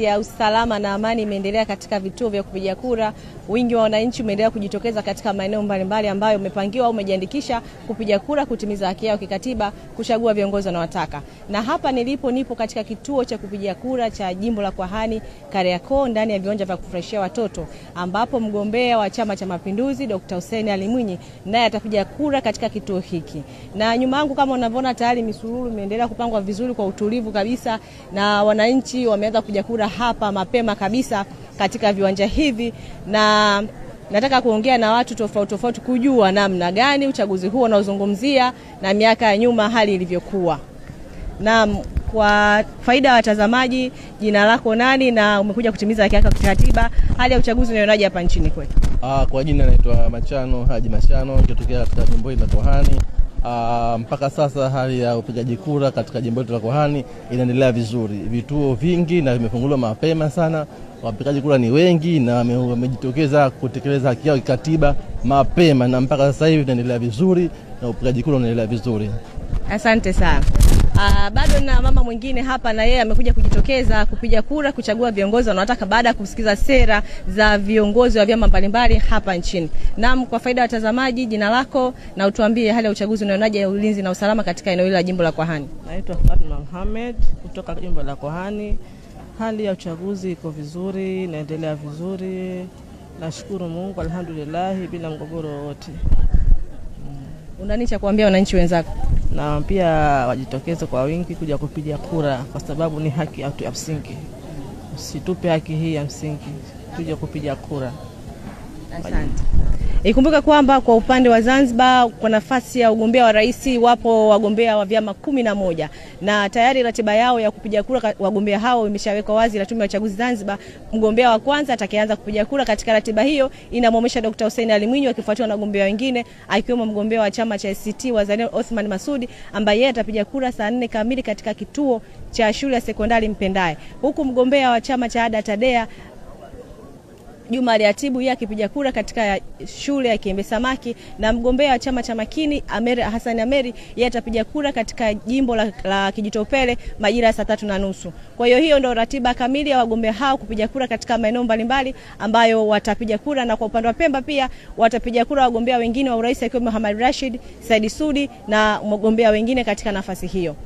Ya usalama na amani imeendelea katika vituo vya kupigia kura. Wingi wa wananchi umeendelea kujitokeza katika maeneo mbalimbali ambayo umepangiwa au umejiandikisha kupiga kura kutimiza haki yao kikatiba kuchagua viongozi wanaowataka. Na hapa nipo katika kituo cha kupigia kura cha jimbo la Kwahani Kariakoo ndani ya viwanja vya kufurahishia watoto ambapo mgombea wa Chama cha Mapinduzi Dr. Hussein Ali Mwinyi naye atapiga kura katika kituo hiki. Na nyuma yangu kama unavyoona tayari misururu imeendelea kupangwa vizuri kwa utulivu kabisa na wananchi wameanza kupiga kura hapa mapema kabisa katika viwanja hivi, na nataka kuongea na watu tofauti kujua namna gani uchaguzi huo unaozungumzia na miaka ya nyuma hali ilivyokuwa. Na kwa faida ya watazamaji, jina lako nani na umekuja kutimiza haki yako kikatiba, hali ya uchaguzi unaionaje hapa nchini kwetu? Kwa jina naitwa Machano Haji Machano, nikitokea katika jimbo la Kwahani. Mpaka sasa hali ya upigaji kura katika jimbo la Kwahani inaendelea vizuri. Vituo vingi na vimefunguliwa mapema sana. Wapigaji kura ni wengi na wamejitokeza kutekeleza haki yao kikatiba mapema, na mpaka sasa hivi inaendelea vizuri na upigaji kura unaendelea vizuri. Asante sana. Bado na mama mwingine hapa na yeye amekuja kujitokeza kupiga kura kuchagua viongozi wanaotaka baada ya kusikiza sera za viongozi wa vyama mbalimbali hapa nchini. Naam, kwa faida ya watazamaji, jina lako na utuambie hali ya uchaguzi unaionaje ya ulinzi na usalama katika eneo hili la jimbo la Kwahani. Naitwa Fatma Mohamed kutoka jimbo la Kwahani. Hali ya uchaguzi iko vizuri, inaendelea vizuri. Nashukuru Mungu, alhamdulillah, bila mgogoro wote. Unani cha kuambia wananchi wenzako? Na pia wajitokeze kwa wingi kuja kupiga kura kwa sababu ni haki ya msingi. Usitupe haki hii ya msingi, tuje kupiga kura. Asante. Ikumbuka kwamba kwa upande wa Zanzibar kwa nafasi ya ugombea wa rais wapo wagombea wa vyama 11 na tayari ratiba yao ya kupiga kura wagombea hao imeshawekwa wazi na Tume ya Uchaguzi Zanzibar. Mgombea wa kwanza atakayeanza kupiga kura katika ratiba hiyo inamwomesha Dr. Hussein Ali Mwinyi akifuatiwa na wagombea wengine akiwemo mgombea wa chama cha ACT Wazalendo Othman Masudi ambaye yeye atapiga kura saa 4 kamili katika kituo cha shule ya sekondari Mpendae, huku mgombea wa chama cha ADA TADEA Juma Aliatibu yeye akipiga kura katika shule ya Kiembe Samaki, na mgombea wa chama cha Makini Hassan Ameri yeye atapiga kura katika jimbo la Kijitopele majira ya saa 3:30. Kwa hiyo ndio ratiba kamili ya wagombea hao kupiga kura katika maeneo mbalimbali ambayo watapiga kura, na kwa upande wa Pemba pia watapiga kura wagombea wengine wa urais akiwemo Muhammad Rashid, Said Sudi na wagombea wengine katika nafasi hiyo.